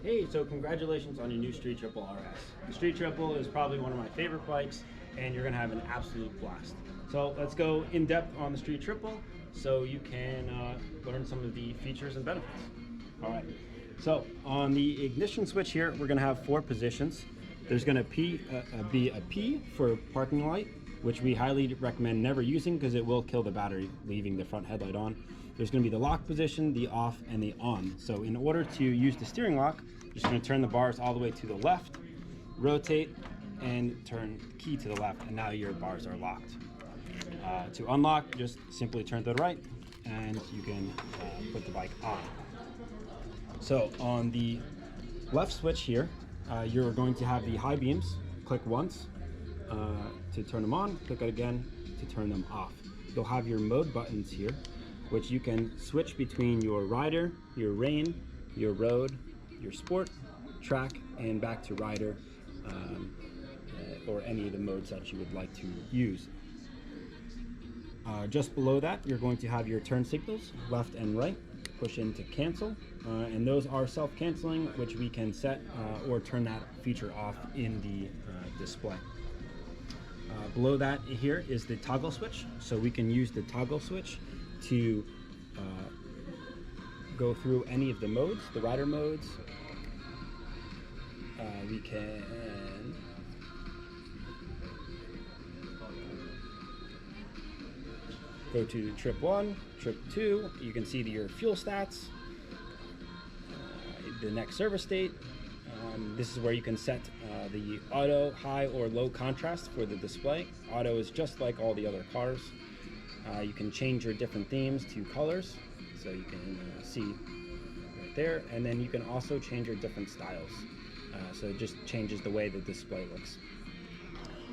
Hey, so congratulations on your new Street Triple RS. The Street Triple is probably one of my favorite bikes, and you're gonna have an absolute blast. So let's go in depth on the Street Triple so you can learn some of the features and benefits. All right, so on the ignition switch here, we're gonna have 4 positions. There's gonna be a P for parking light, which we highly recommend never using because it will kill the battery, leaving the front headlight on. There's going to be the lock position, the off, and the on. So in order to use the steering lock, you're just going to turn the bars all the way to the left, rotate, and turn the key to the left, and now your bars are locked. To unlock, just simply turn to the right, and you can put the bike on. So on the left switch here, you're going to have the high beams. Click once to turn them on, click it again to turn them off. You'll have your mode buttons here, which you can switch between your rider, your rain, your road, your sport, track, and back to rider, or any of the modes that you would like to use. Just below that, you're going to have your turn signals, left and right. Push in to cancel, and those are self-canceling, which we can set or turn that feature off in the display. Below that here is the toggle switch, so we can use the toggle switch to go through any of the modes, the rider modes. We can go to trip 1, trip 2. You can see your fuel stats, the next service state. This is where you can set the auto, high, or low contrast for the display. Auto is just like all the other cars. You can change your different themes to colors, so you can see right there, and then you can also change your different styles. So it just changes the way the display looks.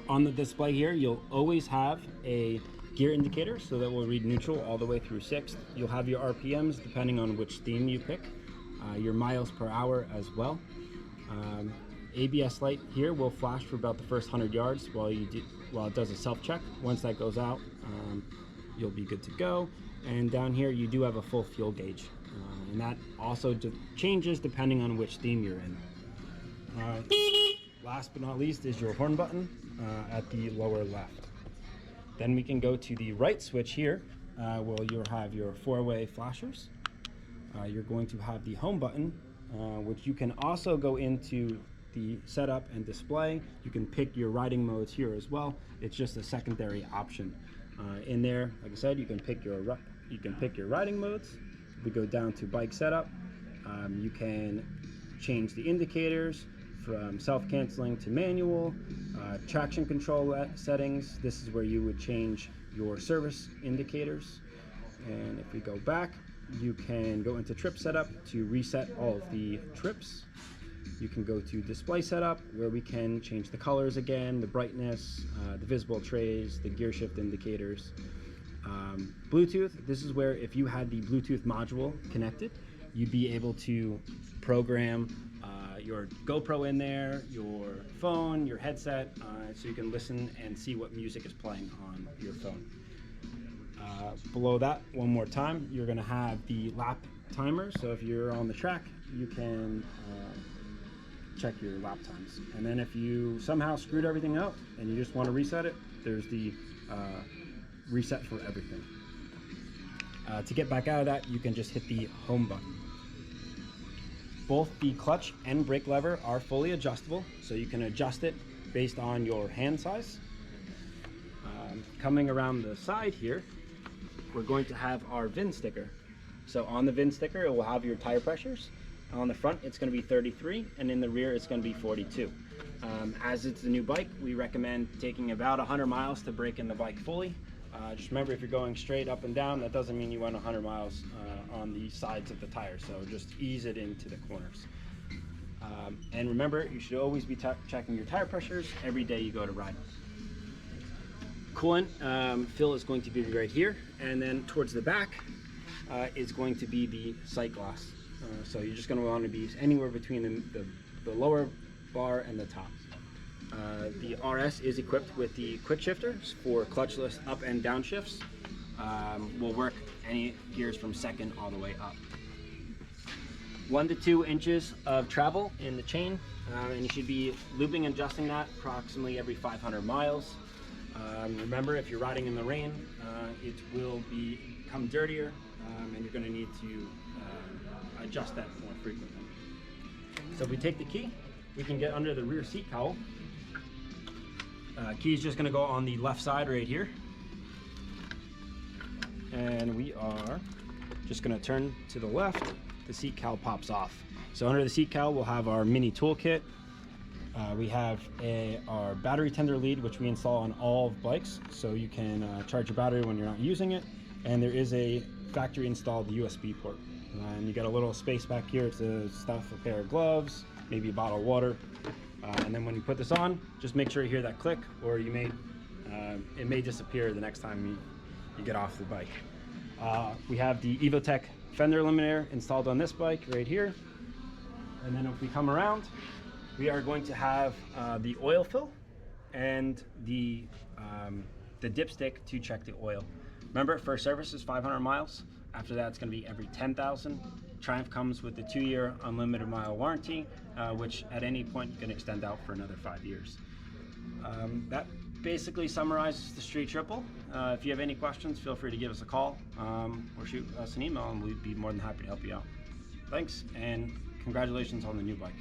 On the display here, you'll always have a gear indicator, so that will read neutral all the way through 6th. You'll have your RPMs depending on which theme you pick, your miles per hour as well. ABS light here will flash for about the first 100 yards while it does a self-check. Once that goes out, you'll be good to go. And down here you do have a full fuel gauge, and that also changes depending on which theme you're in. Last but not least is your horn button at the lower left. Then we can go to the right switch here, where you'll have your 4-way flashers. You're going to have the home button, which you can also go into the setup and display. You can pick your riding modes here as well. It's just a secondary option. In there, like I said, you can pick your riding modes. If we go down to bike setup, you can change the indicators from self-canceling to manual, traction control settings. This is where you would change your service indicators. And if we go back, you can go into trip setup to reset all of the trips. You can go to display setup, where we can change the colors again, the brightness, the visible trays, the gear shift indicators. Bluetooth, this is where if you had the Bluetooth module connected, you'd be able to program your GoPro in there, your phone, your headset, so you can listen and see what music is playing on your phone. Below that, one more time, you're going to have the lap timer. So if you're on the track, you can check your lap times. And then if you somehow screwed everything up and you just want to reset it, there's the reset for everything. To get back out of that, you can just hit the home button. Both the clutch and brake lever are fully adjustable, so you can adjust it based on your hand size. Coming around the side here, we're going to have our VIN sticker. So on the VIN sticker, it will have your tire pressures. On the front, it's going to be 33, and in the rear, it's going to be 42. As it's a new bike, we recommend taking about 100 miles to break in the bike fully. Just remember, if you're going straight up and down, that doesn't mean you went 100 miles on the sides of the tire, so just ease it into the corners. And remember, you should always be checking your tire pressures every day you go to ride. Coolant fill is going to be right here, and then towards the back is going to be the sight glass. So you're just going to want to be anywhere between the lower bar and the top. The RS is equipped with the quick shifters for clutchless up and down shifts. Will work any gears from second all the way up. 1 to 2 inches of travel in the chain, and you should be looping and adjusting that approximately every 500 miles. Remember, if you're riding in the rain, it will become dirtier, and you're going to need to adjust that more frequently. So if we take the key, we can get under the rear seat cowl. Key is just going to go on the left side right here, and we are just going to turn to the left. The seat cowl pops off. So under the seat cowl we'll have our mini toolkit. We have our battery tender lead, which we install on all bikes, so you can charge your battery when you're not using it. And there is a factory installed USB port, and you got a little space back here to stuff a pair of gloves, maybe a bottle of water. And then when you put this on, just make sure you hear that click, or you may it may disappear the next time you get off the bike. We have the Evotech fender eliminator installed on this bike right here. And then if we come around, we are going to have the oil fill and the dipstick to check the oil. Remember, first service is 500 miles. After that, it's going to be every 10,000. Triumph comes with a 2-year unlimited mile warranty, which at any point you can extend out for another 5 years. That basically summarizes the Street Triple. If you have any questions, feel free to give us a call or shoot us an email, and we'd be more than happy to help you out. Thanks, and congratulations on the new bike.